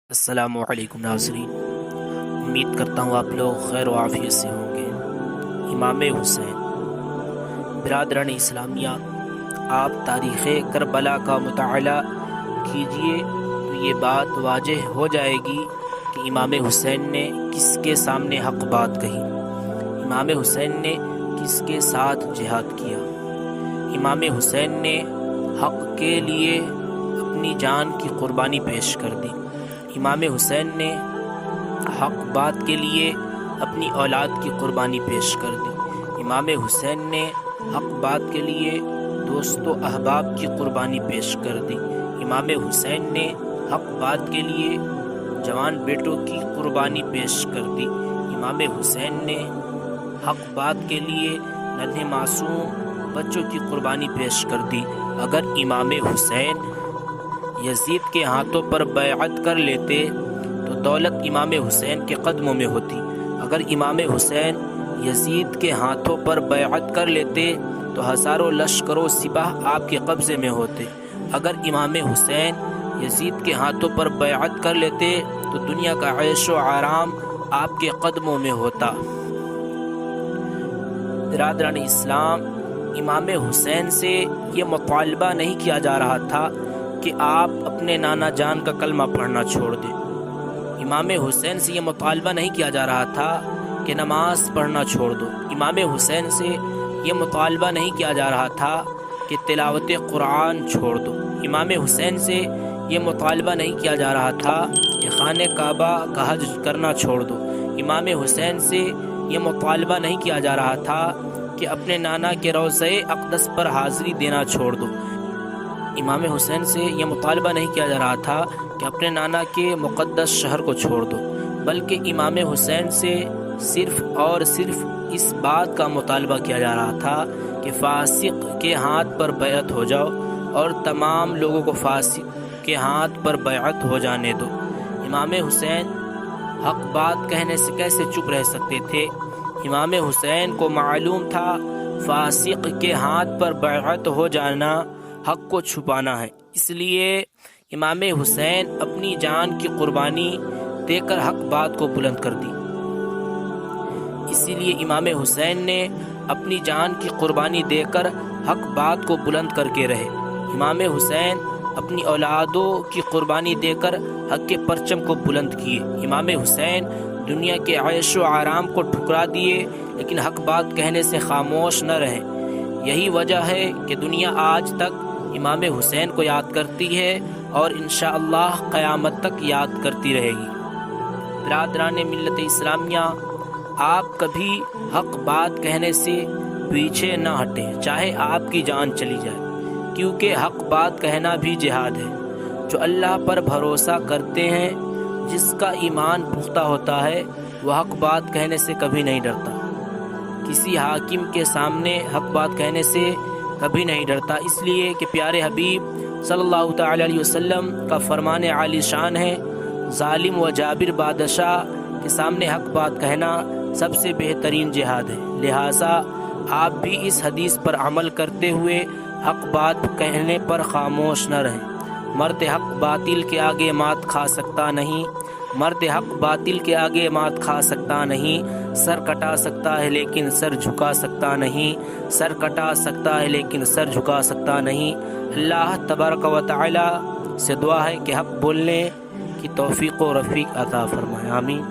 السلام علیکم ناظرین، امید کرتا ہوں آپ لوگ خیر و عافیت سے ہوں گے۔ امام حسین، برادران اسلامیہ، آپ تاریخ کربلا کا مطالعہ کیجئے تو یہ بات واضح ہو جائے گی کہ امام حسین نے کس کے سامنے حق بات کہی، امام حسین نے کس کے ساتھ جہاد کیا۔ امام حسین نے حق کے لیے اپنی جان کی قربانی پیش کر دی۔ امام حسین نے حق بات کے لیے اپنی اولاد کی قربانی پیش کر دی۔ امام حسین نے حق بات کے لیے دوست و احباب کی قربانی پیش کر دی۔ امام حسین نے حق بات کے لیے جوان بیٹوں کی قربانی پیش کر دی۔ امام حسین نے حق بات کے لیے ننھے معصوم بچوں کی قربانی پیش کر دی۔ اگر امام حسین یزید کے ہاتھوں پر بیعت کر لیتے تو دولت امام حسین کے قدموں میں ہوتی۔ اگر امام حسین یزید کے ہاتھوں پر بیعت کر لیتے تو ہزاروں لشکر و سپاہ آپ کے قبضے میں ہوتے۔ اگر امام حسین یزید کے ہاتھوں پر بیعت کر لیتے تو دنیا کا عیش و آرام آپ کے قدموں میں ہوتا۔ برادران اسلام، امام حسین سے یہ مطالبہ نہیں کیا جا رہا تھا کہ آپ اپنے نانا جان کا کلمہ پڑھنا چھوڑ دیں۔ امام حسین سے یہ مطالبہ نہیں کیا جا رہا تھا کہ نماز پڑھنا چھوڑ دو۔ امام حسین سے یہ مطالبہ نہیں کیا جا رہا تھا کہ تلاوت قرآن چھوڑ دو۔ امام حسین سے یہ مطالبہ نہیں کیا جا رہا تھا کہ خانہ کعبہ کا حج کرنا چھوڑ دو۔ امام حسین سے یہ مطالبہ نہیں کیا جا رہا تھا کہ اپنے نانا کے روضہ اقدس پر حاضری دینا چھوڑ دو۔ امام حسین سے یہ مطالبہ نہیں کیا جا رہا تھا کہ اپنے نانا کے مقدس شہر کو چھوڑ دو، بلکہ امام حسین سے صرف اور صرف اس بات کا مطالبہ کیا جا رہا تھا کہ فاسق کے ہاتھ پر بیعت ہو جاؤ اور تمام لوگوں کو فاسق کے ہاتھ پر بیعت ہو جانے دو۔ امام حسین حق بات کہنے سے کیسے چپ رہ سکتے تھے؟ امام حسین کو معلوم تھا فاسق کے ہاتھ پر بیعت ہو جانا حق کو چھپانا ہے، اس لیے امام حسین اپنی جان کی قربانی دے کر حق بات کو بلند کر دی۔ اسی لیے امام حسین نے اپنی جان کی قربانی دے کر حق بات کو بلند کر کے رہے۔ امام حسین اپنی اولادوں کی قربانی دے کر حق کے پرچم کو بلند کیے۔ امام حسین دنیا کے عیش و آرام کو ٹھکرا دیے لیکن حق بات کہنے سے خاموش نہ رہے۔ یہی وجہ ہے کہ دنیا آج تک امام حسین کو یاد کرتی ہے اور انشاءاللہ قیامت تک یاد کرتی رہے گی۔ برادران ملت اسلامیہ، آپ کبھی حق بات کہنے سے پیچھے نہ ہٹیں، چاہے آپ کی جان چلی جائے، کیونکہ حق بات کہنا بھی جہاد ہے۔ جو اللہ پر بھروسہ کرتے ہیں، جس کا ایمان پختہ ہوتا ہے، وہ حق بات کہنے سے کبھی نہیں ڈرتا، کسی حاکم کے سامنے حق بات کہنے سے کبھی نہیں ڈرتا، اس لیے کہ پیارے حبیب صلی اللہ تعالی علیہ وسلم کا فرمان عالی شان ہے، ظالم و جابر بادشاہ کے سامنے حق بات کہنا سب سے بہترین جہاد ہے۔ لہٰذا آپ بھی اس حدیث پر عمل کرتے ہوئے حق بات کہنے پر خاموش نہ رہیں۔ مرد حق باطل کے آگے مات کھا سکتا نہیں، مرد حق باطل کے آگے مات کھا سکتا نہیں، سر کٹا سکتا ہے لیکن سر جھکا سکتا نہیں، سر کٹا سکتا ہے لیکن سر جھکا سکتا نہیں۔ اللہ تبارک و تعالی سے دعا ہے کہ حق بولنے کی توفیق و رفیق عطا فرمائے، آمین۔